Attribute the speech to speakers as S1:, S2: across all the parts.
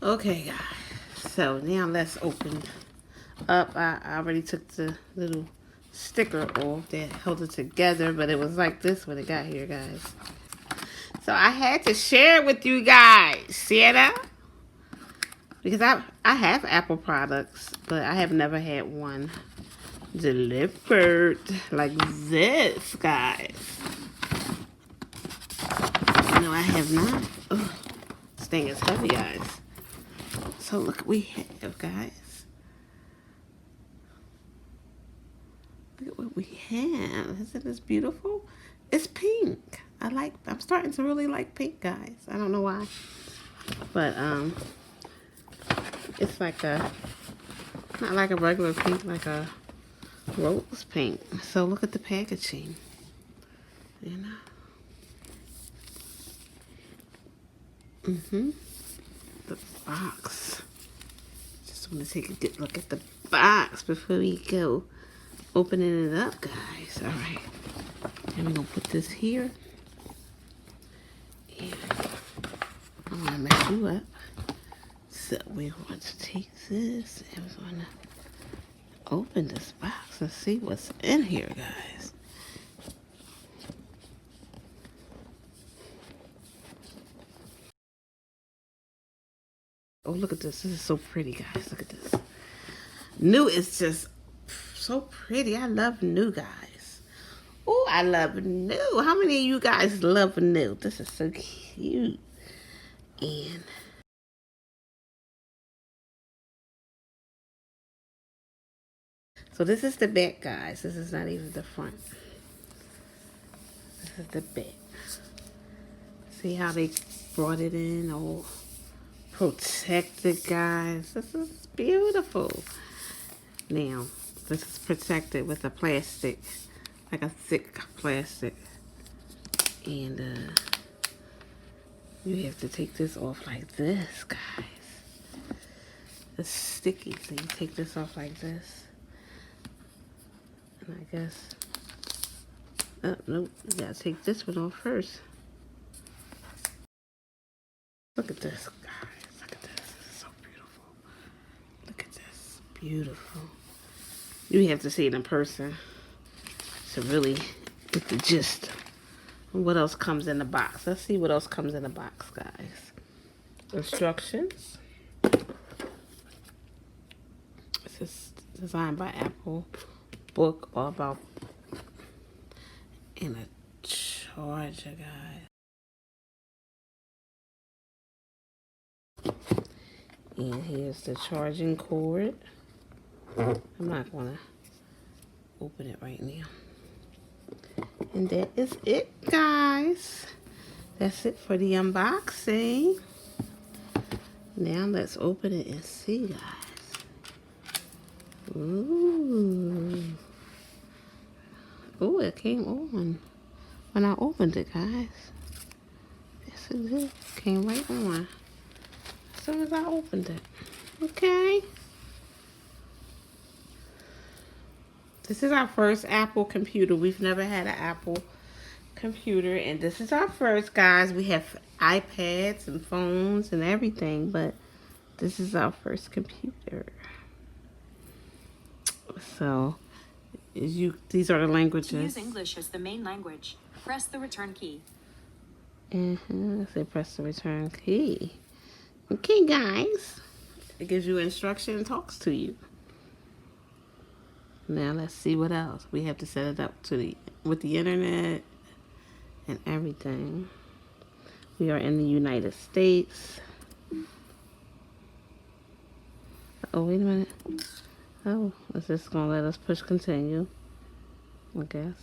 S1: Okay, guys. So now let's open up. I already took the little sticker off that held it together, but it was like this when it got here, guys. So I had to share it with you guys. See that? Because I have Apple products, but I have never had one delivered like this, guys. No, I have not. Ugh, this thing is heavy, guys. So look what we have, guys. Look at what we have. Isn't this beautiful? It's pink. I'm starting to really like pink, guys. I don't know why. But it's like not like a regular pink, like a rose pink. So look at the packaging. You know? The box. Just want to take a good look at the box before we go opening it up, guys. All right. And we're going to put this here. And I want to mess you up. So we're going to take this and we're going to open this box and see what's in here, guys. Oh, look at this. This is so pretty, guys. Look at this. New is just so pretty. I love new, guys. Oh, I love new. How many of you guys love new? This is so cute. And so this is the back, guys. This is not even the front. This is the back. See how they brought it in all protected, guys. This is beautiful. Now, this is protected with a plastic, like a thick plastic. And you have to take this off like this, guys. It's sticky, so you take this off like this. And I guess, oh, nope, you gotta take this one off first. Look at this, guys. Look at this. This is so beautiful. Look at this. Beautiful. You have to see it in person to really get the gist of what else comes in the box. Let's see what else comes in the box, guys. Instructions. This is designed by Apple. Book all about and a charger, guys. And here's the charging cord. I'm not gonna open it right now. And that is it, guys. That's it for the unboxing. Now let's open it and see, guys. Ooh. Oh, it came on when I opened it, guys. Yes, it did. Came right on as soon as I opened it. Okay. This is our first Apple computer. We've never had an Apple computer, and this is our first, guys. We have iPads and phones and everything, but this is our first computer. So, these are the languages.
S2: To use English as the main language, press the return key.
S1: Let's say press the return key. Okay, guys. It gives you instruction and talks to you. Now let's see what else. We have to set it up with the internet and everything. We are in the United States. Oh, wait a minute. Oh, is this going to let us push continue? I guess.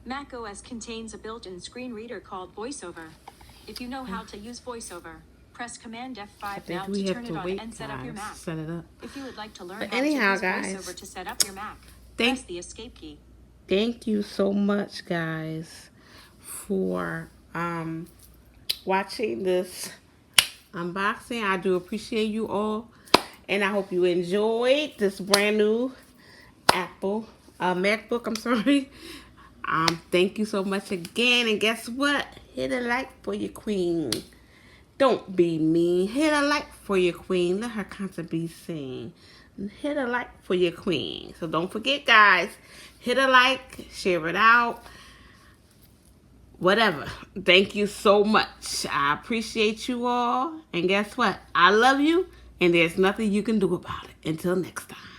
S2: Mac OS contains a built-in screen reader called VoiceOver. If you know how to use VoiceOver, press Command F5 now to turn it on and set up your Mac.
S1: Set it up.
S2: If you would like to learn
S1: but
S2: how
S1: anyhow,
S2: to use
S1: guys,
S2: VoiceOver to set up your Mac, press the Escape key.
S1: Thank you so much, guys, for watching this unboxing. I do appreciate you all, and I hope you enjoyed this brand new MacBook. I'm sorry. Thank you so much again. And guess what? Hit a like for your queen. Don't be mean. Hit a like for your queen. Let her content be seen. Hit a like for your queen. So don't forget, guys. Hit a like. Share it out. Whatever. Thank you so much. I appreciate you all. And guess what? I love you. And there's nothing you can do about it. Until next time.